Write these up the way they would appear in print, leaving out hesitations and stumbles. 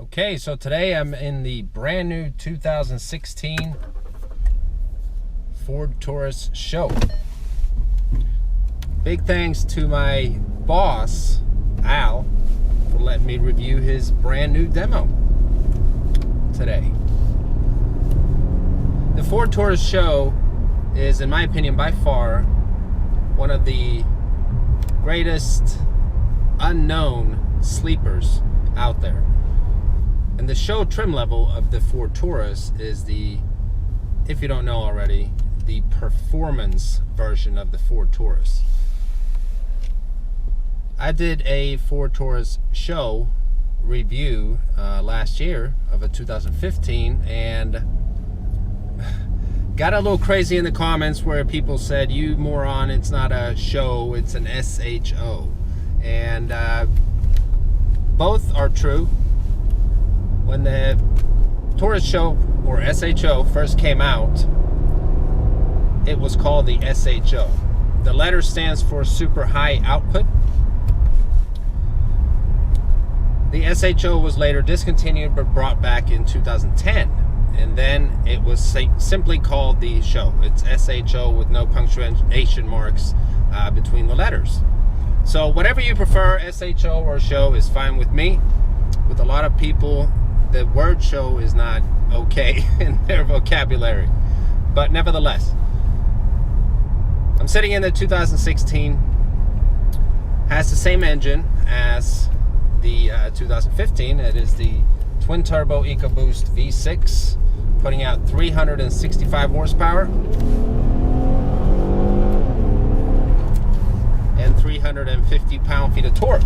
Okay, so today I'm in the brand new 2016 Ford Taurus SHO. Big thanks to my boss, Al, for letting me review his brand new demo today. The Ford Taurus SHO is, in my opinion, by far one of the greatest unknown sleepers out there. And the SHO trim level of the Ford Taurus is the, if you don't know already, the performance version of the Ford Taurus. I did a Ford Taurus SHO review last year of a 2015 and got a little crazy in the comments where people said, "You moron, it's not a SHO, it's an s.h.o." And both are true. When the Taurus SHO, or s.h.o, first came out, it was called the s.h.o. The letter stands for super high output. The s.h.o was later discontinued but brought back in 2010. And then it was simply called the SHO. It's s.h.o with no punctuation marks between the letters. So whatever you prefer, s.h.o or SHO is fine with me. With a lot of people, the word SHO is not okay in their vocabulary. But nevertheless, I'm sitting in the 2016. Has the same engine as the 2015. It is the twin turbo EcoBoost V6, putting out 365 horsepower and 350 pound-feet of torque.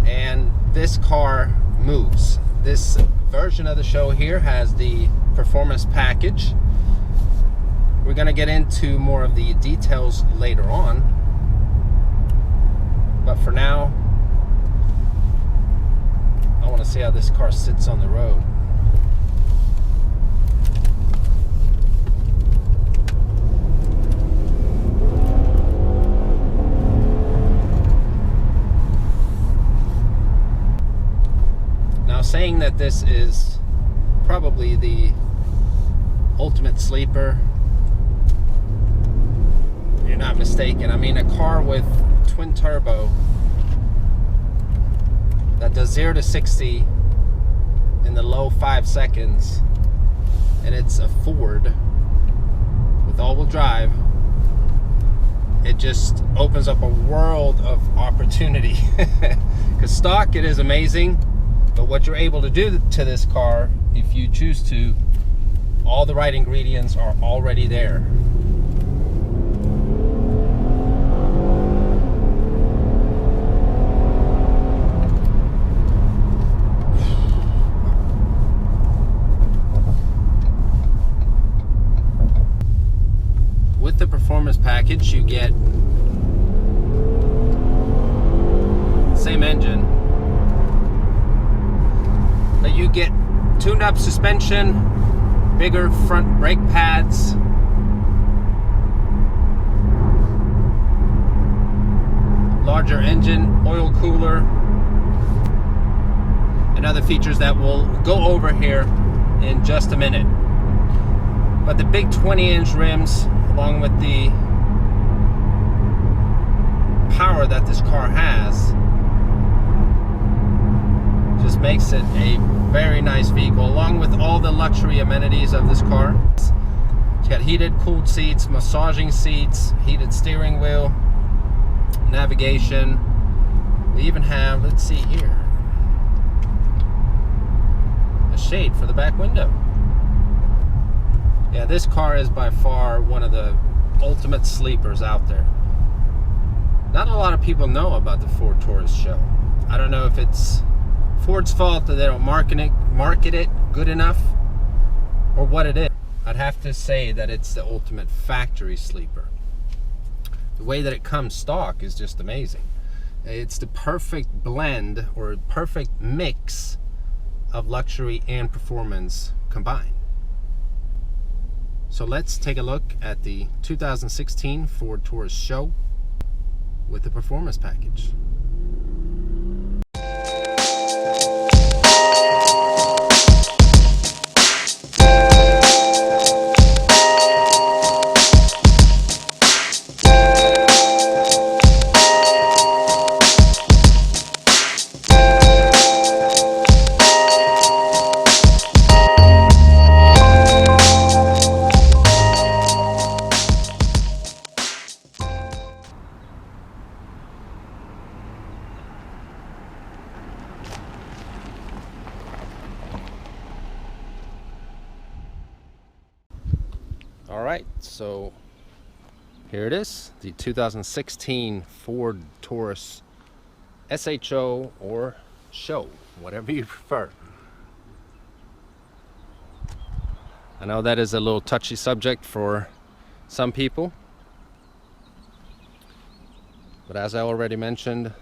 And this car moves. This version of the SHO here has the performance package. We're going to get into more of the details later on, but for now I want to see how this car sits on the road. Now, saying that this is probably the ultimate sleeper, you're not mistaken. I mean, a car with twin turbo that does 0 to 60 in the low 5 seconds, and it's a Ford with all-wheel drive. It just opens up a world of opportunity. Because stock, it is amazing, but what you're able to do to this car, if you choose to, all the right ingredients are already there. With the performance package, you get same engine, but you get tuned up suspension, bigger front brake pads, larger engine, oil cooler, and other features that we'll go over here in just a minute. But the big 20-inch rims, along with the power that this car has, just makes it a very nice vehicle, along with all the luxury amenities of this car. It's got heated, cooled seats, massaging seats, heated steering wheel, navigation. We even have, let's see here, a shade for the back window. Yeah, this car is by far one of the ultimate sleepers out there. Not a lot of people know about the Ford Taurus SHO. I don't know if it's Ford's fault that they don't market it good enough, or what it is. I'd have to say that it's the ultimate factory sleeper. The way that it comes stock is just amazing. It's the perfect blend, or perfect mix of luxury and performance combined. So let's take a look at the 2016 Ford Taurus SHO with the performance package. All right, so here it is, the 2016 Ford Taurus SHO or SHO, whatever you prefer. I know that is a little touchy subject for some people, but as I already mentioned,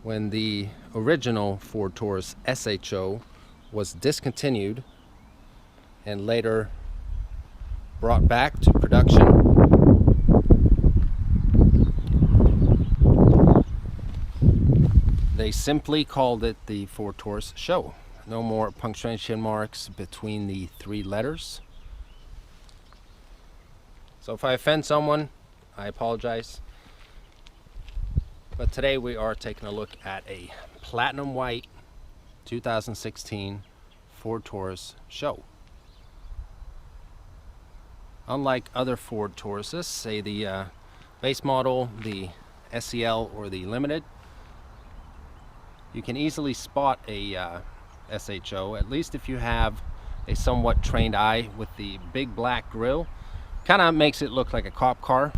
when the original Ford Taurus SHO was discontinued and later brought back to production, they simply called it the Ford Taurus SHO. No more punctuation marks between the three letters. So if I offend someone, I apologize. But today we are taking a look at a platinum white 2016 Ford Taurus SHO. Unlike other Ford Tauruses, say the base model, the SEL, or the Limited, you can easily spot a SHO, at least if you have a somewhat trained eye with the big black grille. Kind of makes it look like a cop car.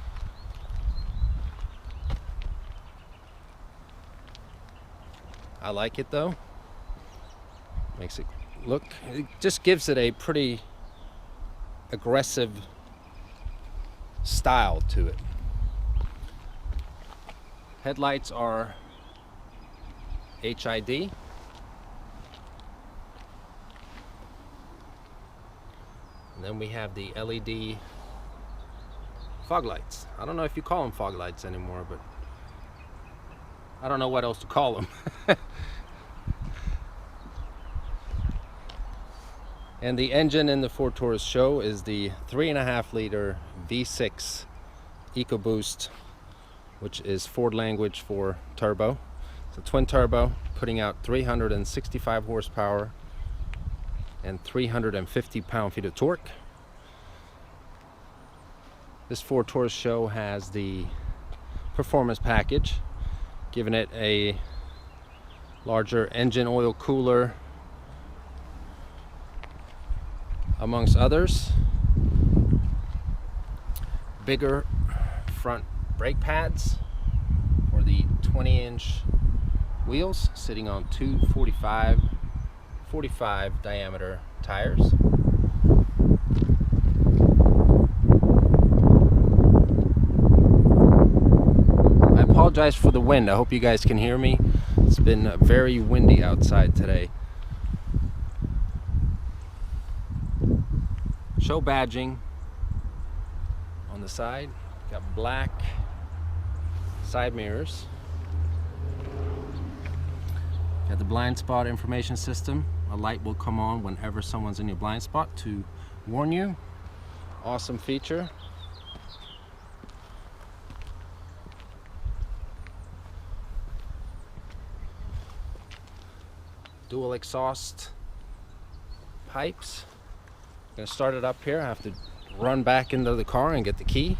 I like it though. Makes it look, it just gives it a pretty aggressive style to it. Headlights are HID. And then we have the LED fog lights. I don't know if you call them fog lights anymore, but I don't know what else to call them. And the engine in the Ford Taurus SHO is the 3.5 liter V6 EcoBoost, which is Ford language for turbo. It's a twin turbo, putting out 365 horsepower and 350 pound-feet of torque. This Ford Taurus SHO has the performance package, giving it a larger engine oil cooler, amongst others. Bigger front brake pads for the 20-inch wheels, sitting on two 45 diameter tires. I apologize for the wind. I hope you guys can hear me. It's been very windy outside today. SHO badging on the side. Got black side mirrors. Got the blind spot information system. A light will come on whenever someone's in your blind spot to warn you. Awesome feature. Dual exhaust pipes. I'm gonna start it up here. I have to run back into the car and get the key.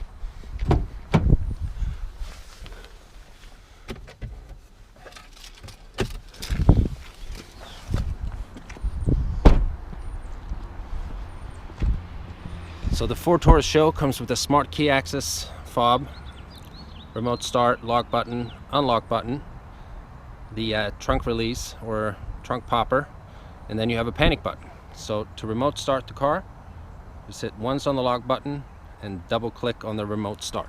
So the Ford Taurus SHO comes with a smart key access fob, remote start, lock button, unlock button, the trunk release or trunk popper, and then you have a panic button. So to remote start the car, just hit once on the lock button and double click on the remote start.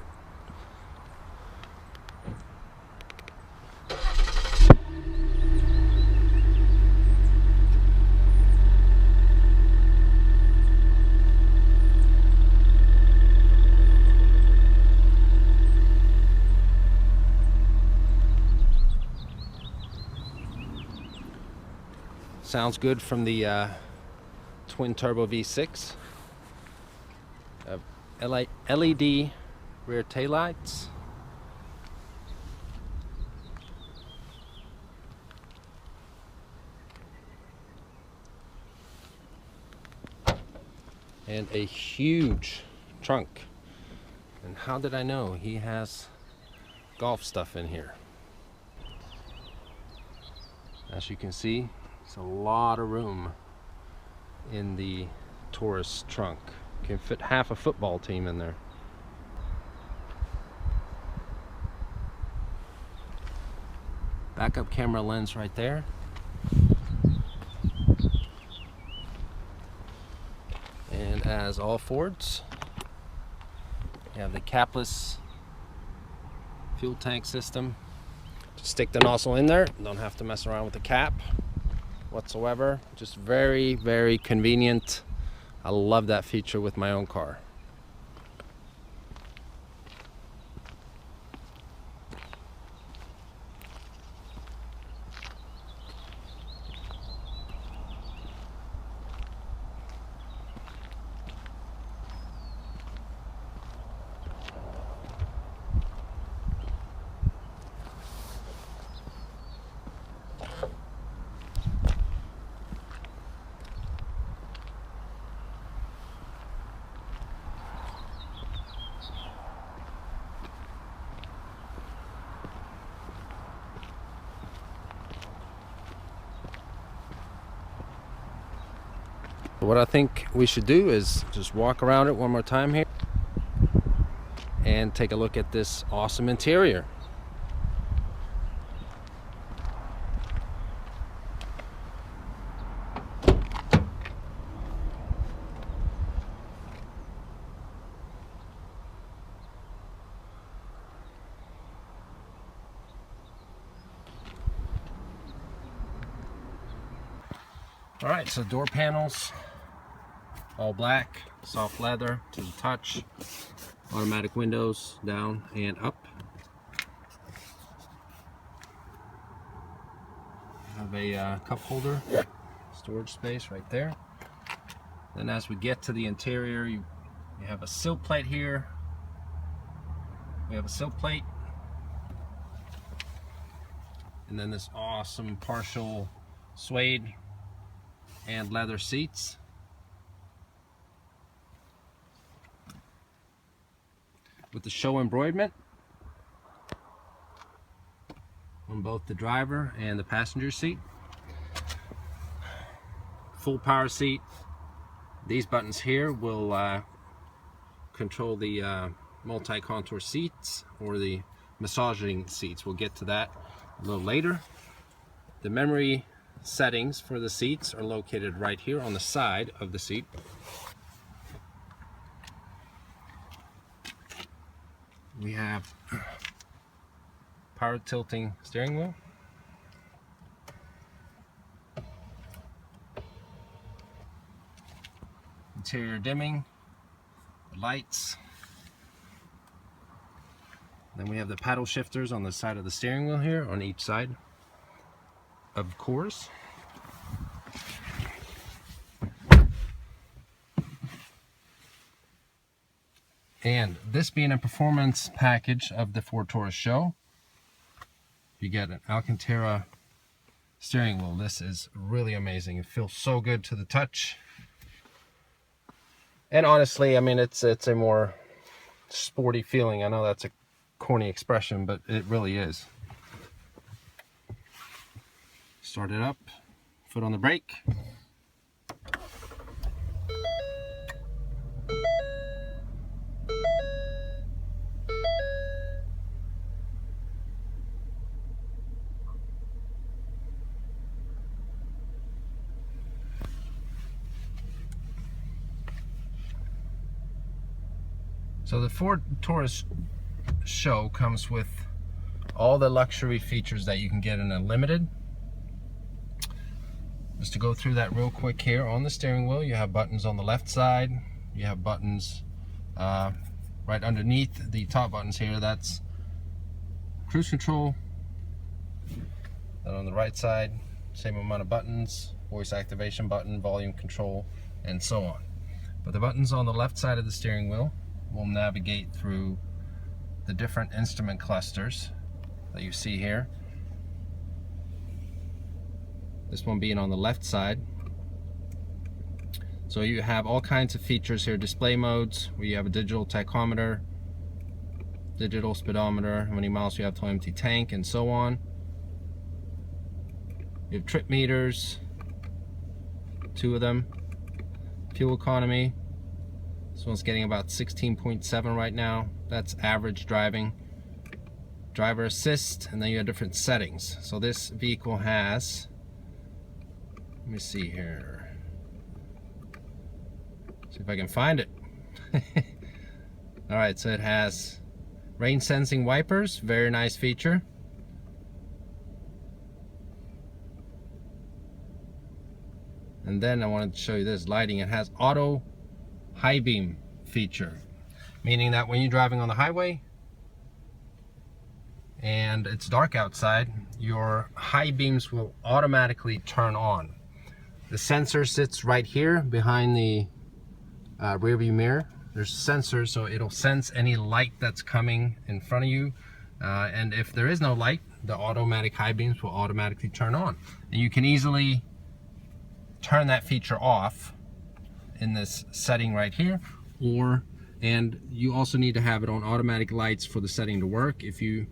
Sounds good from the twin turbo V6. LED rear taillights. And a huge trunk. And how did I know? He has golf stuff in here. As you can see, it's a lot of room in the Taurus trunk. Can fit half a football team in there. Backup camera lens right there. And as all Fords, you have the capless fuel tank system. Just stick the nozzle in there. Don't have to mess around with the cap whatsoever. Just very, very convenient. I love that feature with my own car. What I think we should do is just walk around it one more time here and take a look at this awesome interior. All right, so door panels, all black, soft leather to the touch, automatic windows down and up. Have a cup holder, storage space right there. Then as we get to the interior, you have a sill plate here. We have a sill plate. And then this awesome partial suede and leather seats. With the SHO embroiderment on both the driver and the passenger seat. Full power seat. These buttons here will control the multi-contour seats or the massaging seats. We'll get to that a little later. The memory settings for the seats are located right here on the side of the seat. We have power tilting steering wheel. Interior dimming, lights. Then we have the paddle shifters on the side of the steering wheel here, on each side, of course. And this being a performance package of the Ford Taurus SHO, you get an Alcantara steering wheel. This is really amazing. It feels so good to the touch. And honestly, I mean, it's a more sporty feeling. I know that's a corny expression, but it really is. Start it up, foot on the brake. So the Ford Taurus SHO comes with all the luxury features that you can get in a Limited. Just to go through that real quick here, on the steering wheel you have buttons on the left side, you have buttons right underneath the top buttons here. That's cruise control. Then on the right side, same amount of buttons, voice activation button, volume control, and so on. But the buttons on the left side of the steering wheel will navigate through the different instrument clusters that you see here. This one being on the left side. So you have all kinds of features here, display modes, where you have a digital tachometer, digital speedometer, how many miles you have to empty tank, and so on. You have trip meters, 2 of them. Fuel economy, this one's getting about 16.7 right now. That's average driving. Driver assist, and then you have different settings. So this vehicle has, let me see here, see if I can find it. Alright, so it has rain sensing wipers, very nice feature. And then I wanted to show you this lighting. It has auto high beam feature, meaning that when you're driving on the highway and it's dark outside, your high beams will automatically turn on. The sensor sits right here behind the rear view mirror. There's sensors, so it'll sense any light that's coming in front of you, and if there is no light, the automatic high beams will automatically turn on. And you can easily turn that feature off in this setting right here, and you also need to have it on automatic lights for the setting to work. If you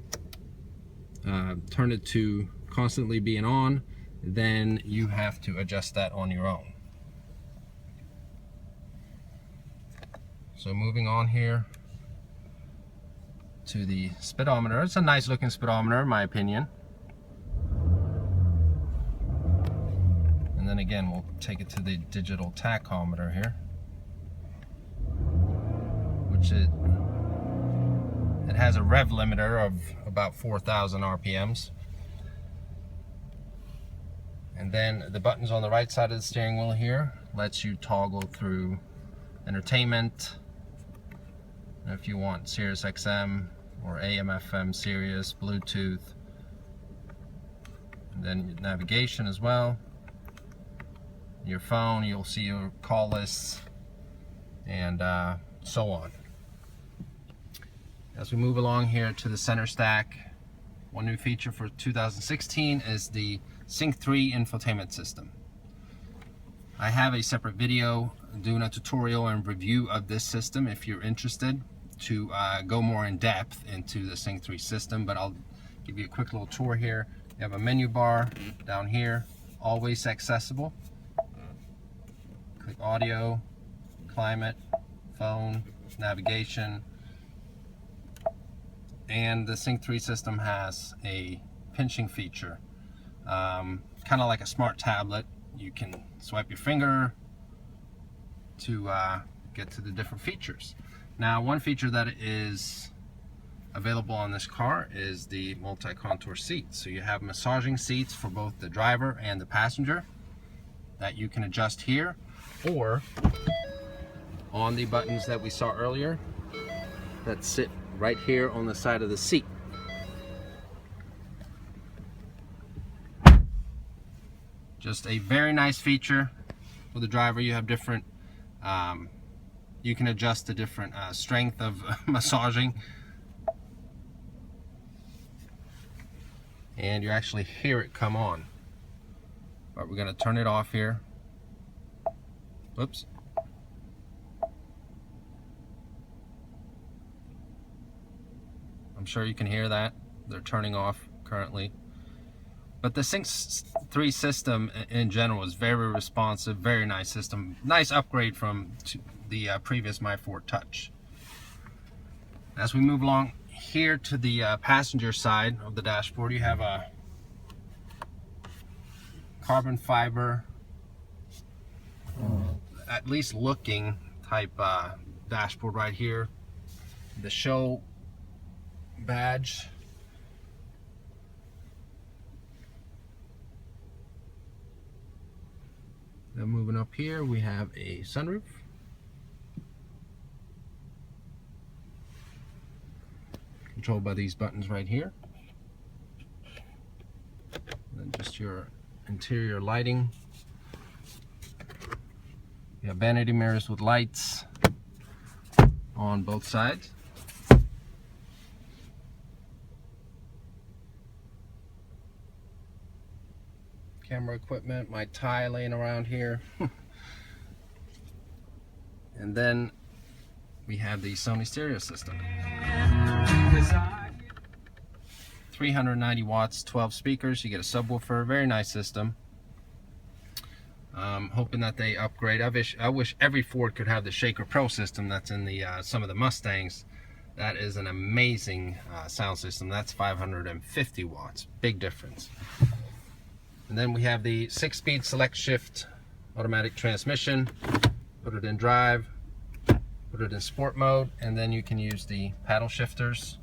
turn it to constantly being on, then you have to adjust that on your own. So moving on here to the speedometer. It's a nice looking speedometer in my opinion. And then again, we'll take it to the digital tachometer here, which it has a rev limiter of about 4,000 RPMs. And then the buttons on the right side of the steering wheel here lets you toggle through entertainment, if you want Sirius XM or AM FM Sirius, Bluetooth, and then navigation as well. Your phone, you'll see your call lists, and so on. As we move along here to the center stack, one new feature for 2016 is the Sync 3 infotainment system. I have a separate video doing a tutorial and review of this system if you're interested to go more in depth into the Sync 3 system, but I'll give you a quick little tour here. You have a menu bar down here, always accessible. Click audio, climate, phone, navigation, and the Sync 3 system has a pinching feature, kind of like a smart tablet. You can swipe your finger to get to the different features. Now, one feature that is available on this car is the multi-contour seats. So you have massaging seats for both the driver and the passenger that you can adjust here, or on the buttons that we saw earlier that sit right here on the side of the seat. Just a very nice feature for the driver. You have different, you can adjust the different strength of massaging, and you actually hear it come on. But we're going to turn it off here. Whoops. I'm sure you can hear that. They're turning off currently. But the Sync 3 system in general is very responsive, very nice system. Nice upgrade from the previous My4 Touch. As we move along here to the passenger side of the dashboard, you have a carbon fiber, at least looking type dashboard right here. The S.h.o badge. Then moving up here, we have a sunroof. Controlled by these buttons right here. And then just your interior lighting. You have vanity mirrors with lights on both sides. Camera equipment, my tie laying around here. And then we have the Sony stereo system. 390 watts, 12 speakers. You get a subwoofer, very nice system. Hoping that they upgrade. I wish every Ford could have the Shaker Pro system that's in the some of the Mustangs. That is an amazing sound system. That's 550 watts. Big difference. And then we have the 6-speed select shift automatic transmission. Put it in drive, put it in sport mode, and then you can use the paddle shifters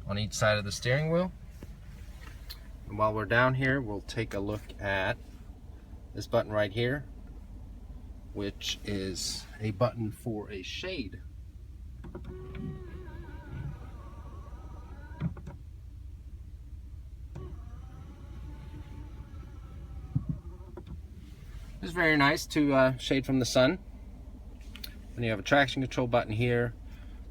on each side of the steering wheel. And while we're down here, we'll take a look at this button right here, which is a button for a shade. It's very nice to shade from the sun. Then you have a traction control button here.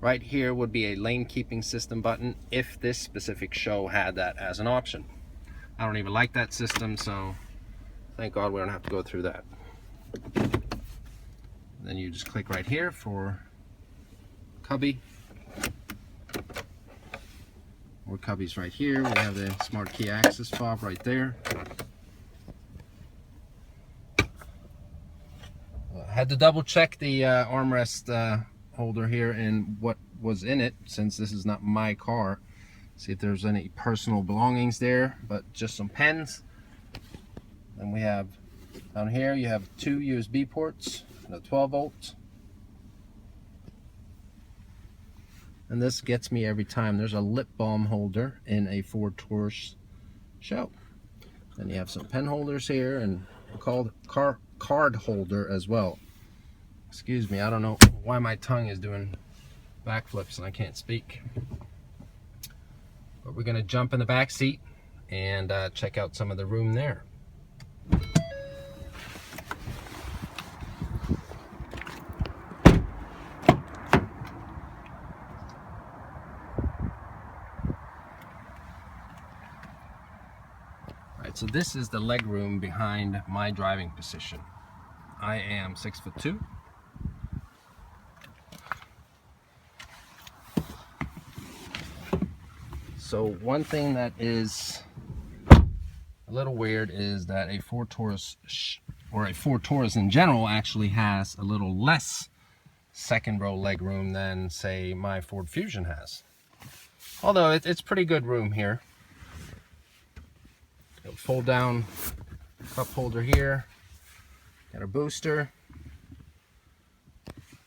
Right here would be a lane keeping system button if this specific SHO had that as an option. I don't even like that system, so thank God we don't have to go through that. Then you just click right here for cubby. More cubbies right here. We have the smart key access fob right there. Had to double check the armrest holder here and what was in it, since this is not my car. See if there's any personal belongings there, but just some pens. Then we have down here, you have 2 USB ports and a 12 volt. And this gets me every time. There's a lip balm holder in a Ford Taurus SHO. Then you have some pen holders here and a card holder as well. Excuse me, I don't know why my tongue is doing backflips and I can't speak. But we're going to jump in the back seat and check out some of the room there. Alright, so this is the leg room behind my driving position. I am 6'2". So one thing that is a little weird is that a Ford Taurus, or a Ford Taurus in general, actually has a little less second row leg room than, say, my Ford Fusion has. Although it's pretty good room here. Fold down cup holder here. Got a booster.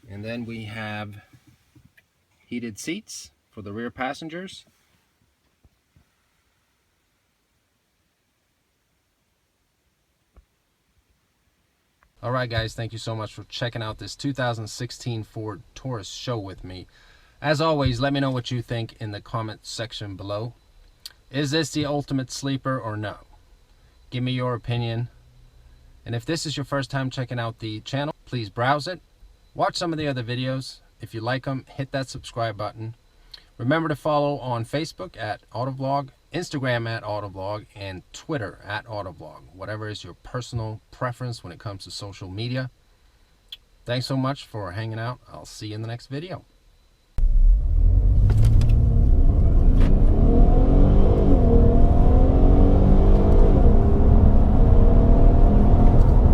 And then we have heated seats for the rear passengers. Alright guys, thank you so much for checking out this 2016 Ford Taurus SHO with me. As always, let me know what you think in the comment section below. Is this the ultimate sleeper or no? Give me your opinion. And if this is your first time checking out the channel, please browse it. Watch some of the other videos. If you like them, hit that subscribe button. Remember to follow on Facebook at Autovlog, Instagram at Autovlog, and Twitter at Autovlog. Whatever is your personal preference when it comes to social media. Thanks so much for hanging out. I'll see you in the next video.